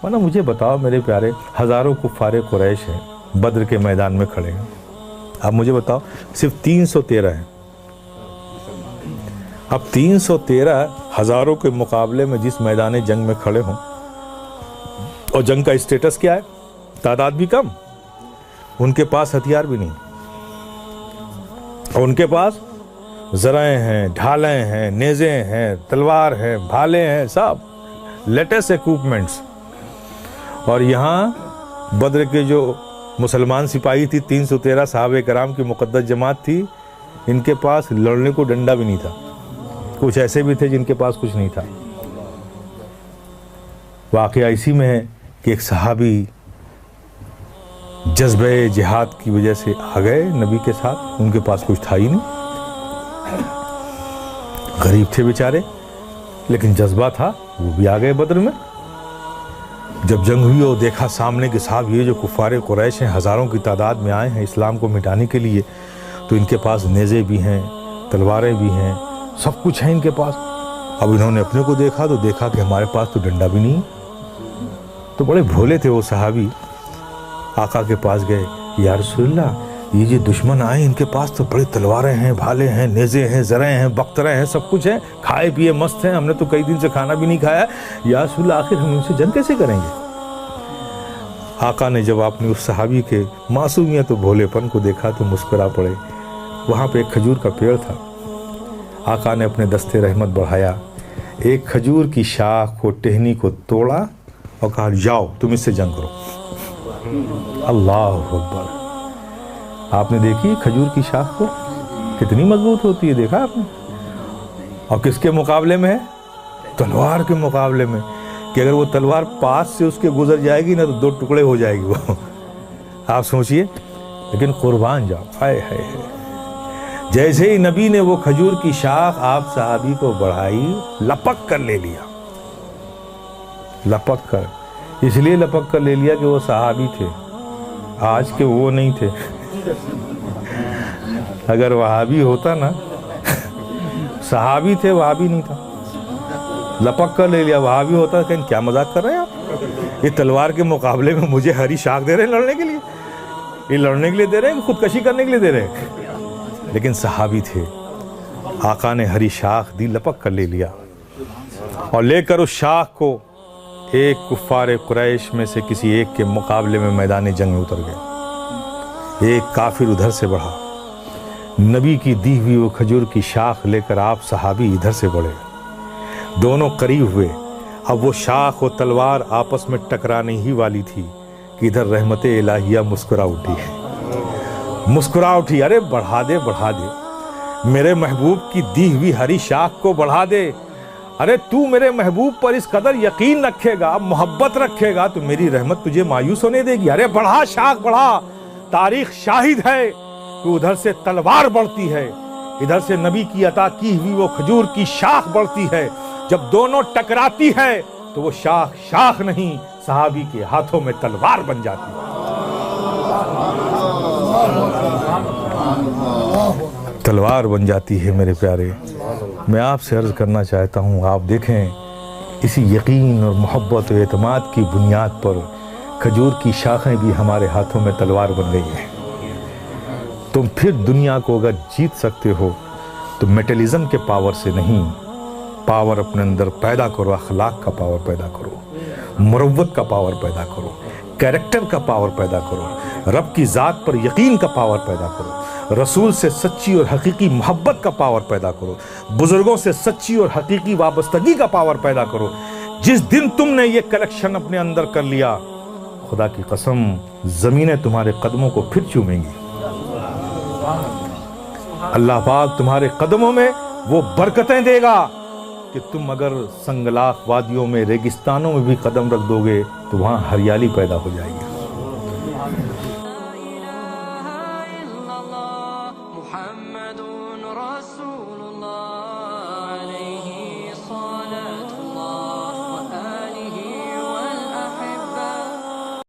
ورنہ مجھے بتاؤ میرے پیارے، ہزاروں کفار قریش ہیں بدر کے میدان میں کھڑے ہیں، اب مجھے بتاؤ صرف 313 ہیں۔ اب 313 ہزاروں کے مقابلے میں جس میدان جنگ میں کھڑے ہوں، اور جنگ کا اسٹیٹس کیا ہے؟ تعداد بھی کم، ان کے پاس ہتھیار بھی نہیں، اور ان کے پاس ذرائع ہیں، ڈھالیں ہیں، نیزیں ہیں، تلوار ہیں، بھالے ہیں، سب لیٹسٹ ایکوپمنٹس۔ اور یہاں بدر کے جو مسلمان سپاہی تھی 313 صحابہ کرام کی مقدس جماعت تھی، ان کے پاس لڑنے کو ڈنڈا بھی نہیں تھا، کچھ ایسے بھی تھے جن کے پاس کچھ نہیں تھا۔ واقعہ اسی میں ہے کہ ایک صحابی جذبہ جہاد کی وجہ سے آ گئے نبی کے ساتھ، ان کے پاس کچھ تھا ہی نہیں، غریب تھے بیچارے، لیکن جذبہ تھا، وہ بھی آ گئے بدر میں۔ جب جنگ ہوئی اور دیکھا سامنے کے صاحب یہ جو کفار قریش ہیں ہزاروں کی تعداد میں آئے ہیں اسلام کو مٹانے کے لیے، تو ان کے پاس نیزے بھی ہیں، تلواریں بھی ہیں، سب کچھ ہے ان کے پاس۔ اب انہوں نے اپنے کو دیکھا تو دیکھا کہ ہمارے پاس تو ڈنڈا بھی نہیں ہے، تو بڑے بھولے تھے وہ صحابی، آقا کے پاس گئے، یا رسول اللہ یہ جو دشمن آئے ان کے پاس تو بڑی تلواریں ہیں، بھالے ہیں، نیزے ہیں، زریں ہیں، بختریں ہیں، سب کچھ ہیں، کھائے پیے مست ہیں، ہم نے تو کئی دن سے کھانا بھی نہیں کھایا، یا رسول اللہ آخر ہم ان سے جنگ کیسے کریں گے؟ آقا نے جب آپ نے اس صحابی کے معصومیت و بھولے پن کو دیکھا تو مسکرا پڑے۔ وہاں پہ ایک کھجور کا پیڑ تھا، آقا نے اپنے دستے رحمت بڑھایا، ایک کھجور کی شاخ کو ٹہنی کو توڑا اور کہا جاؤ تم اس سے جنگ کرو۔ اللہ اکبر! آپ نے دیکھی کھجور کی شاخ کو کتنی مضبوط ہوتی ہے، دیکھا آپ نے؟ اور کس کے مقابلے میں ہے؟ تلوار کے مقابلے میں، کہ اگر وہ تلوار پاس سے اس کے گزر جائے گی نا تو 2 ٹکڑے ہو جائے گی وہ، آپ سوچئے، لیکن قربان جاؤ، ہائے ہائے ہائے! جیسے ہی نبی نے وہ کھجور کی شاخ آپ صحابی کو بڑھائی، لپک کر لے لیا، لپک کر، اس لیے لپک کر لے لیا کہ وہ صحابی تھے، آج کے وہ نہیں تھے۔ اگر وہابی ہوتا نا، صحابی تھے وہابی نہیں تھا، لپک کر لے لیا، وہابی ہوتا کہ کیا مذاق کر رہے ہیں آپ، یہ تلوار کے مقابلے میں مجھے ہری شاخ دے رہے ہیں لڑنے کے لیے، یہ لڑنے کے لیے دے رہے ہیں کہ خودکشی کرنے کے لیے دے رہے ہیں؟ لیکن صحابی تھے، آقا نے ہری شاخ دی، لپک کر لے لیا، اور لے کر اس شاخ کو ایک کفار قریش میں سے کسی ایک کے مقابلے میں میدان جنگ میں اتر گئے۔ ایک کافر ادھر سے بڑھا، نبی کی دی ہوئی وہ کھجور کی شاخ لے کر آپ صحابی ادھر سے بڑھے، دونوں قریب ہوئے۔ اب وہ شاخ و تلوار آپس میں ٹکرانے ہی والی تھی کہ ادھر رحمت الہیہ مسکرا اٹھی، مسکرا اٹھی، ارے بڑھا دے بڑھا دے، میرے محبوب کی دی ہوئی ہری شاخ کو بڑھا دے، ارے تو میرے محبوب پر اس قدر یقین رکھے گا، محبت رکھے گا تو میری رحمت تجھے مایوس ہونے دے گی؟ ارے بڑھا شاخ بڑھا، تاریخ شاہد ہے کہ ادھر سے تلوار بڑھتی ہے، ادھر سے نبی کی عطا کی ہوئی وہ کھجور کی شاخ بڑھتی ہے، جب دونوں ٹکراتی ہے تو وہ شاخ شاخ نہیں، صحابی کے ہاتھوں میں تلوار بن جاتی ہے، تلوار بن جاتی ہے۔ میرے پیارے، میں آپ سے عرض کرنا چاہتا ہوں، آپ دیکھیں اسی یقین اور محبت و اعتماد کی بنیاد پر کھجور کی شاخیں بھی ہمارے ہاتھوں میں تلوار بن گئی ہیں۔ تم پھر دنیا کو اگر جیت سکتے ہو تو میٹلزم کے پاور سے نہیں، پاور اپنے اندر پیدا کرو، اخلاق کا پاور پیدا کرو، مروت کا پاور پیدا کرو، کیریکٹر کا پاور پیدا کرو، رب کی ذات پر یقین کا پاور پیدا کرو، رسول سے سچی اور حقیقی محبت کا پاور پیدا کرو، بزرگوں سے سچی اور حقیقی وابستگی کا پاور پیدا کرو۔ جس دن تم نے یہ کلیکشن اپنے اندر کر لیا، خدا کی قسم زمینیں تمہارے قدموں کو پھر چومیں گی، اللہ پاک تمہارے قدموں میں وہ برکتیں دے گا کہ تم اگر سنگلاخ وادیوں میں، ریگستانوں میں بھی قدم رکھ دو گے تو وہاں ہریالی پیدا ہو جائے گی۔